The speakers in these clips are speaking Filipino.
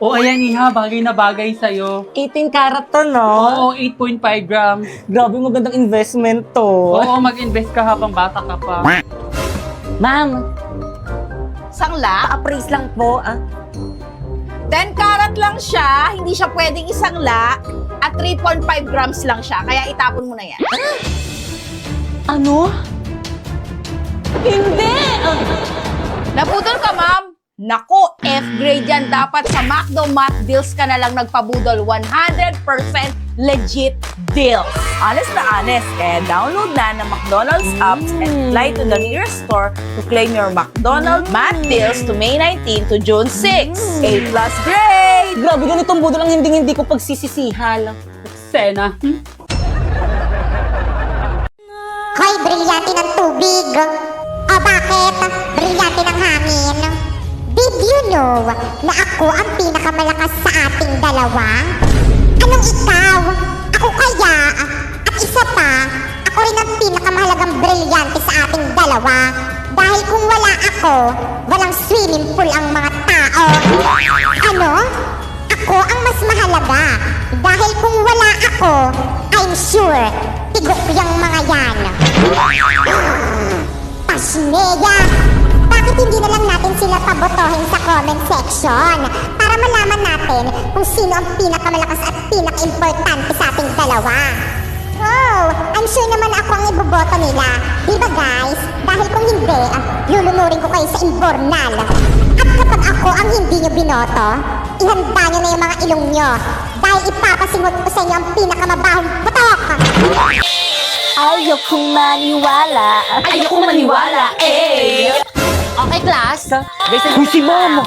O ayan Iha, bagay na bagay sa'yo. 18 karat to, no? Oo, 8.5 grams. Grabe, magandang investment to. Oo, mag-invest ka habang bata ka pa. Ma'am, Sangla? appraise lang po. 10 karat lang siya, hindi siya pwedeng isangla, at 3.5 grams lang siya, kaya itapon mo na yan. Ano? Hindi! Naputol ka, ma'am? Nako, F-grade yan. Dapat sa McDo Math Deals ka na lang nagpabudol. 100% legit deals. Honest na honest, kaya download na ng McDonald's apps and fly to the nearest store to claim your McDonald's Math Deals to May 19 to June 6. A+ grade! Grabe, ganitong budol ang hindi ko pagsisisihal. Sena. Hoy, brilyante ng tubig. O bakit? Brilyante ng hangin. Did you know na ako ang pinakamalakas sa ating dalawa? Anong ikaw? Ako kaya? At isa pa, ako rin ang pinakamahalagang brilyante sa ating dalawa. Dahil kung wala ako, walang swimming pool ang mga tao. Ano? Ako ang mas mahalaga. Dahil kung wala ako, I'm sure, tigok yung mga yan. Pasneya! Bakit hindi na lang natin sila pabotohin sa comment section para malaman natin kung sino ang pinakamalakas at pinaka-importante sa ating dalawa? Oh, I'm sure naman ako ang iboboto nila. Di ba guys? Dahil kung hindi, lulunurin ko kayo sa imbornal. At kapag ako ang hindi nyo binoto, ihanda nyo na yung mga ilong nyo. Dahil ipapasingot ko sa inyo ang pinakamabahong putok! Ayokong maniwala. Ayokong maniwala, eh! Okay, class. Uy, si Mom!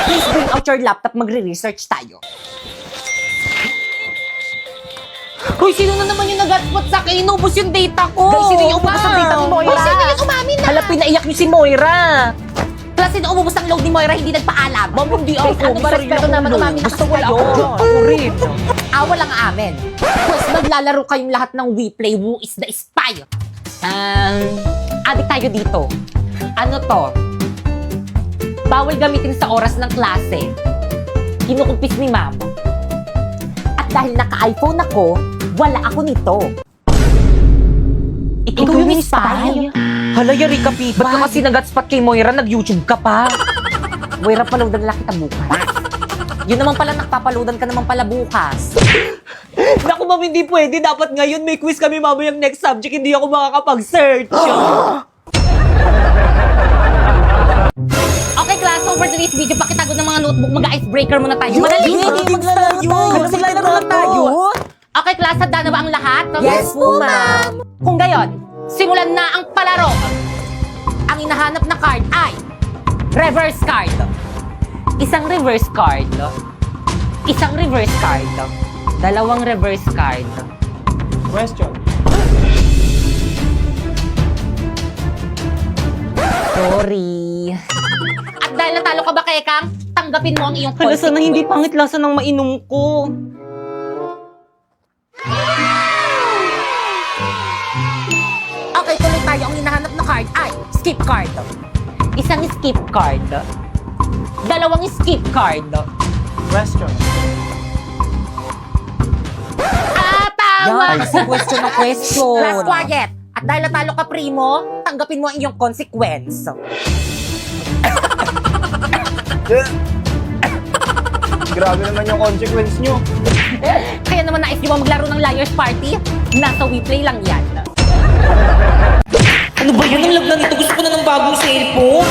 Please bring out your laptop, magre-research tayo. Hoy, sino na naman yung nag-hotspot sa akin? Inubos yung data ko. Guys, sino yung umubos ng data ni Moira? Hoy, sino yung umamin na? Hala, pinaiyak niyo si Moira. Class, sino umubos ng load ni Moira, hindi nagpaalam? Ma'am, hindi Guys, ako. ano ba respeto naman umamin na Gusto kasi wala kayo? ako dyan. Ako rin. Walang amin. Pues maglalaro kayong lahat ng We Play Who is the Spy. Adik tayo dito. Ano to? Bawal gamitin sa oras ng klase. Kinukumpis ni ma'am. At dahil naka-iPhone ako, wala ako nito. Ikaw yung spy? Hala, yari ka, Pipa. Ba't ka kasi nag-hotspot kay Moira? Nag-YouTube ka pa. Moira, paloadan lang kita bukas. Yun naman pala, nakpapaloadan ka naman pala bukas. Naku, ma'am, hindi pwede. Dapat ngayon may quiz kami mamayang next subject. Hindi ako makakapag-search. Okay, class, over today's video, pakitago ng mga notebook, mag-icebreaker muna tayo. Madali. Maglalaro tayo. Maglalaro lang tayo. Okay, class, handa na ba ang lahat? Yes po, ma'am. Kung gayon, simulan na ang palaro. Ang hinahanap na card ay reverse card. Isang reverse card. Isang reverse card. Dalawang reverse card. Question. Sorry. At dahil natalo ka ba, Kekang, tanggapin mo ang iyong Hala, sana hindi consequence. pangit lasa ng mainom ko. Okay, tuloy tayo. Ang hinahanap na card ay skip card. Isang skip card. Dalawang skip card. Question. Tama! Yan, kasi question na question. Last quiet. At dahil natalo ka, Primo, tanggapin mo ang iyong consequence. Grabe naman yung consequence nyo. Kaya naman nais nyo ba maglaro ng Liar's Party? Nasa WePlay lang yan. Ano ba yun? Ang lagna nito. Gusto ko na ng bagong cellphone.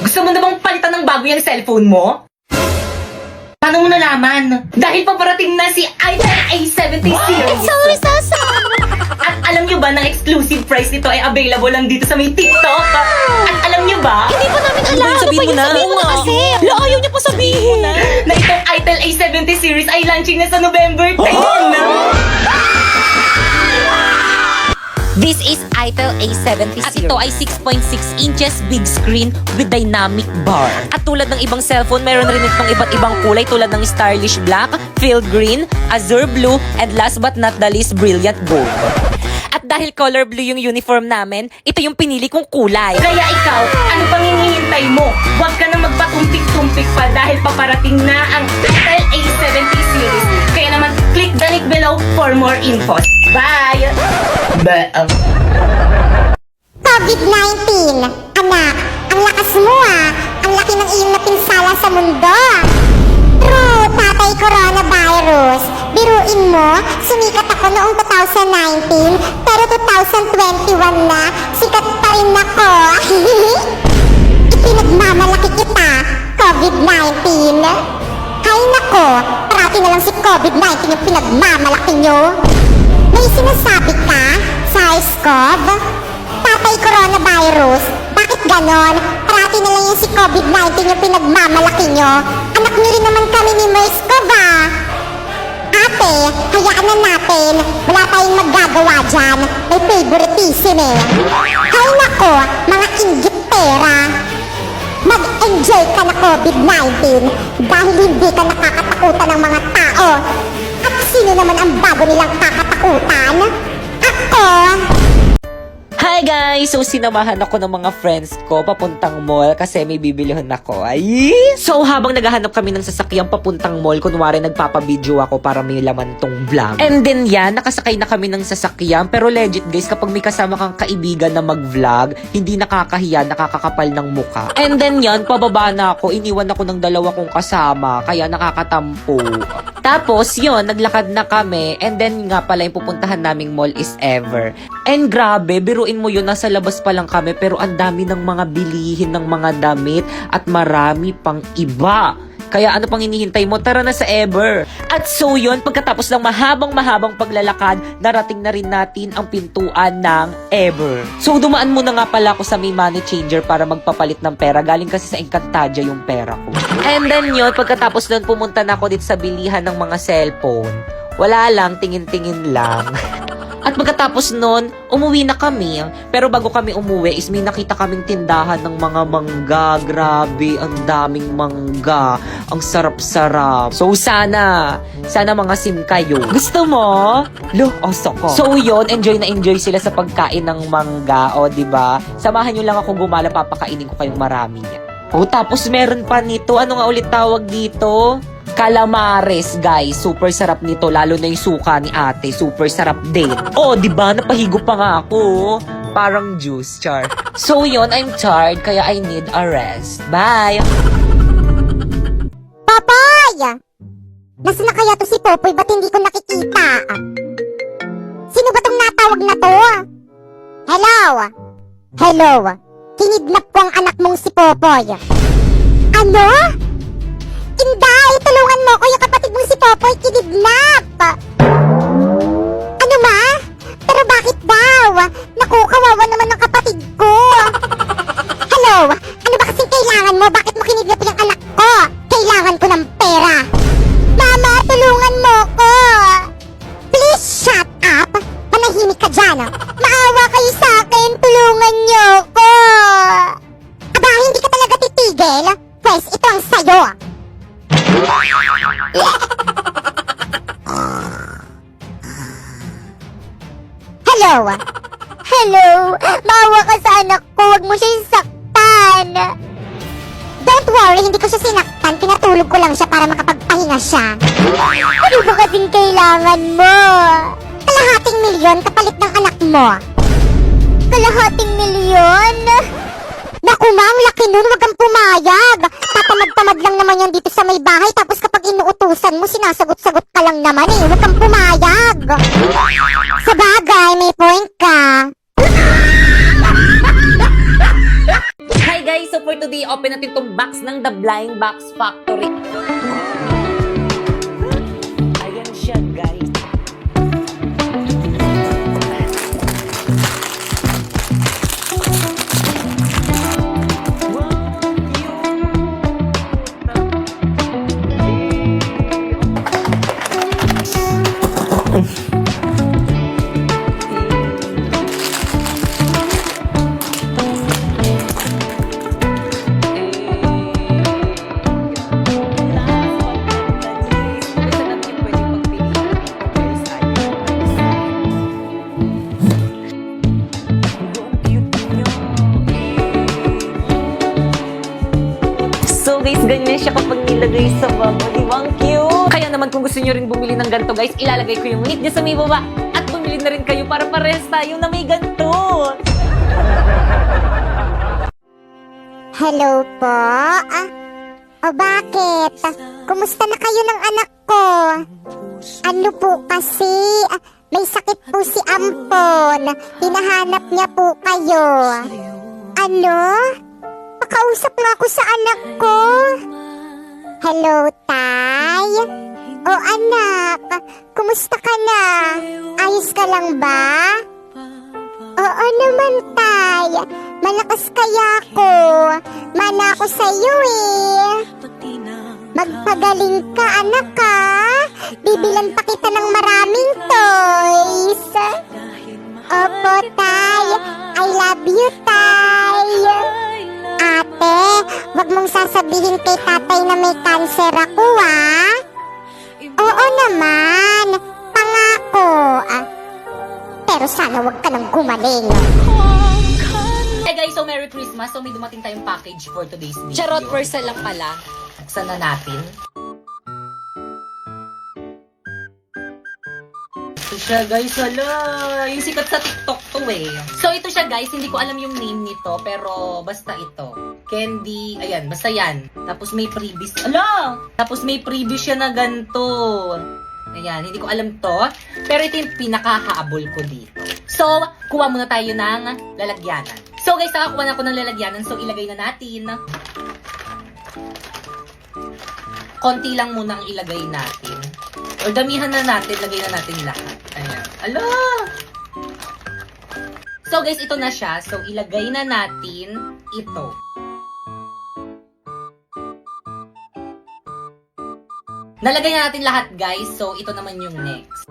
Gusto mo na bang palitan ng bago yung cellphone mo? Paano mo nalaman? Dahil paparating na si iPhone A70 series. Sorry, Sasa! At alam nyo ba na exclusive price nito ay available lang dito sa may TikTok? At alam nyo ba? Hindi pa namin alam. Ano sabihin mo na? Sabihin mo na kasi. Hala, ayaw niya pa sabihin. Na itong Itel A70 series ay launching na sa November 10. This is Itel A70 At series. ito ay 6.6 inches big screen with dynamic bar. At tulad ng ibang cellphone, meron rin itong iba't ibang kulay tulad ng stylish black, field green, azure blue, and last but not the least, brilliant gold. At dahil color blue yung uniform namin, ito yung pinili kong kulay. Kaya ikaw, ano pang hinihintay mo? Huwag ka na magpatumpik-tumpik pa dahil paparating na ang Click below for more info. Bye! COVID-19. Anak, ang lakas mo ah. Ang laki ng iyong napinsala sa mundo. True, Tatay Coronavirus. Biruin mo, sumikat ako noong 2019, pero 2021 na, sikat pa rin ako. Ipinagmamalaki kita, COVID-19. Ay nako, parati na lang si COVID-19 yung pinagmamalaki nyo. May sinasabi ka, SARS-CoV? Tatay Coronavirus, bakit ganon? Parati na lang yung si COVID-19 yung pinagmamalaki nyo. Anak nyo rin naman kami ni MERS-CoV ah. Ate, hayaan na natin. Wala tayong magagawa dyan. May favoritism eh. Ay nako, mga inggit pera. Mag-enjoy ka na COVID-19 dahil hindi ka nakakatakutan ng mga tao. At sino naman ang bago nilang kakatakutan? Ako! Hi guys! So sinamahan ako ng mga friends ko papuntang mall kasi may bibilihon ako. Ay! So habang naghahanap kami ng sasakyang papuntang mall, kunwari nagpapabideo ako para may laman tong vlog. And then yan, nakasakay na kami ng sasakyan. Pero legit guys, kapag may kasama kang kaibigan na mag-vlog, hindi nakakahiya, nakakakapal ng muka. And then yan, pababa na ako, iniwan ako ng dalawa kong kasama, kaya nakakatampo. Tapos yun, naglakad na kami. And then nga pala yung pupuntahan naming mall is Ever. And grabe, biruin mo yun, nasa labas pa lang kami pero ang dami ng mga bilihin ng mga damit at marami pang iba. Kaya ano pang hinihintay mo? Tara na sa Ever. At so yun, pagkatapos ng mahabang paglalakad, narating na rin natin ang pintuan ng Ever. So dumaan muna nga pala ako sa may money changer para magpapalit ng pera. Galing kasi sa Encantadia yung pera ko. And then yun, pagkatapos nun pumunta na ako dito sa bilihan ng mga cellphone. Wala lang, tingin-tingin lang. At pagkatapos nun, umuwi na kami. Pero bago kami umuwi is may nakita kaming tindahan ng mga mangga. Grabe, ang daming mangga. Ang sarap-sarap. So sana mga sim kayo. Gusto mo? Lo, oso ko. So yun, enjoy na enjoy sila sa pagkain ng mangga. O, diba? Samahan nyo lang ako gumala, papakainin ko kayong marami. O, tapos meron pa nito. Ano nga ulit tawag dito? Calamares, guys. Super sarap nito. Lalo na yung suka ni ate. Super sarap din. Oh, diba? Napahigo pa nga ako. Parang juice, char. So, yun. I'm tired. Kaya I need a rest. Bye! Popoy! Nasaan na kaya to si Popoy? Ba't hindi ko nakikita? Sino ba tong natawag na to? Hello? Hello? Kinidnap ko ang anak mong si Popoy. Ano? Inday, tulungan mo ko, yung kapatid mong si Popoy kinidnap! Ano ma? Pero bakit daw? Naku, kawawa naman ng kapatid ko! Hello? Ano ba kasing kailangan mo? Bakit mo kinidnap yung anak ko? Kailangan ko ng pera! Mama, tulungan mo ko! Please shut up! Manahimik ka dyan! Maawa kayo sa akin! Tulungan niyo ko! Aba, hindi ka talaga titigil? Pues, ito ang sayo! Hello? Hello? Maawa ka sa anak ko. Huwag mo siyang saktan. Don't worry, hindi ko siya sinaktan. Pinatulog ko lang siya para makapagpahinga siya. Ano ba kasing kailangan mo? Kalahating milyon kapalit ng anak mo. Kalahating milyon? Naku ma'am, laki nun, wag kang pumayag. Tatamad-tamad lang naman yan dito sa may bahay. Tapos kapag inuutusan mo, sinasagot-sagot ka lang naman eh. Wag kang pumayag. Sa bagay, may point ka. Hi guys! So for today, open natin tong box ng The Blind Box Factory. Ayan siya guys. So guys, ganyan siya kapag nilagay sa babo. Di ba ang cute? Kaya naman naman kung gusto nyo rin bumili ng ganito guys, ilalagay ko yung link dyan sa may baba. At bumili na rin kayo para parehas tayo na may ganito. Hello po? O bakit? Kumusta na kayo ng anak ko? Ano po kasi? May sakit po si Ampon. Hinahanap niya po kayo. Ano? Pakausap nga ako sa anak ko. Hello, Tay? O anak, kumusta ka na? Ayos ka lang ba? Oo naman, Tay. Malakas kaya ako. Mana ako sa'yo eh. Magpagaling ka, anak ka. Bibilan pa kita ng maraming toys. Opo, Tay. I love you, Tay. Ate, wag mong sasabihin kay tatay na may cancer ako, ah. Oo naman. Pangako. Pero sana wag ka nang gumaling. Hey guys, so Merry Christmas. So may dumating tayong package for today's video. Charot, person lang pala. Buksan na natin. Ito siya guys, hala. Yung sikat sa TikTok to eh. So ito siya guys, hindi ko alam yung name nito, pero basta ito. Candy, ayan, basta yan. Tapos may freebies. Ala! Tapos may freebies siya na ganito. Ayan, hindi ko alam to. Pero ito yung pinakahabol ko dito. So, kuha muna tayo ng lalagyanan. So guys, nakakuha na ako ng lalagyanan. So ilagay na natin. Konti lang muna ang ilagay natin. O damihan na natin, lagay na natin lahat. Ayan. Ala! So guys, ito na siya. So ilagay na natin ito. Nalagay na natin lahat guys. So ito naman yung next.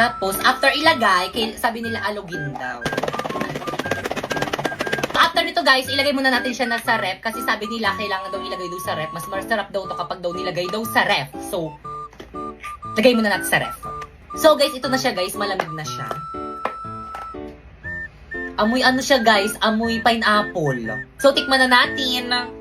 Tapos, after ilagay, sabi nila alugin daw. After nito guys, ilagay muna natin siya na sa ref kasi sabi nila kailangan daw ilagay daw sa ref. Mas masarap daw to kapag daw nilagay daw sa ref. So, lagay muna natin sa ref. So guys, ito na siya guys. Malamig na siya. Amoy ano siya guys? Amoy pineapple. So, tikman na natin.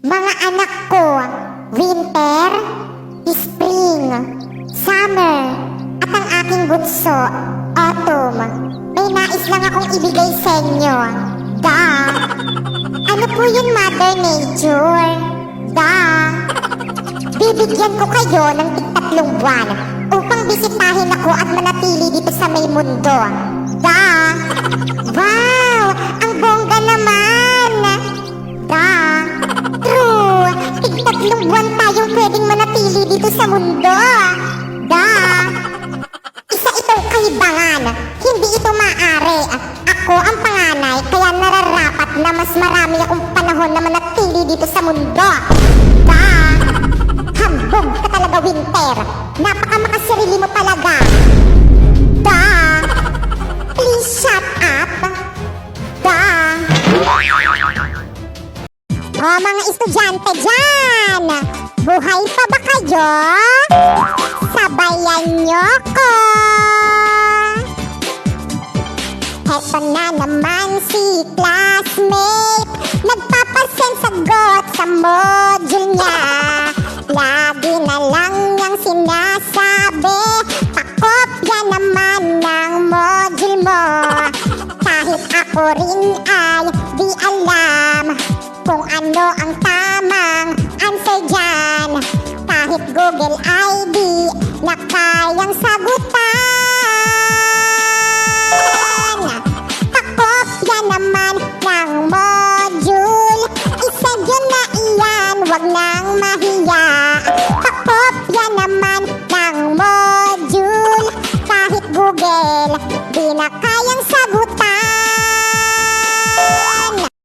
Mga anak ko, winter, spring, summer, at ang aking bunso, autumn. May nais lang akong ibigay sa inyo. Ano po yun, Mother Nature? Bibigyan ko kayo ng 3 buwan upang bisitahin ako at manatili dito sa may mundo. Wow! Ang bongga naman! True! 3 buwan tayong pwedeng manatili dito sa mundo. Isa itong kahibangan. Hindi ito maaari. Ako ang panganay, kaya nararapat na mas marami akong panahon na manatili dito sa mundo. Hambog ka talaga, Winter. Napakamakasarili mo talaga. Please shut up. O mga estudyante dyan, buhay pa ba kayo? Sabayan nyo ko. Heto na naman si classmate, nagpapasend sagot sa module niya. Lagi na lang niyang sinasabi, pakopya naman ng module mo. Kahit ako rin ay di alam kung ano ang tamang answer dyan. Kahit Google ay di na kayang sagutan.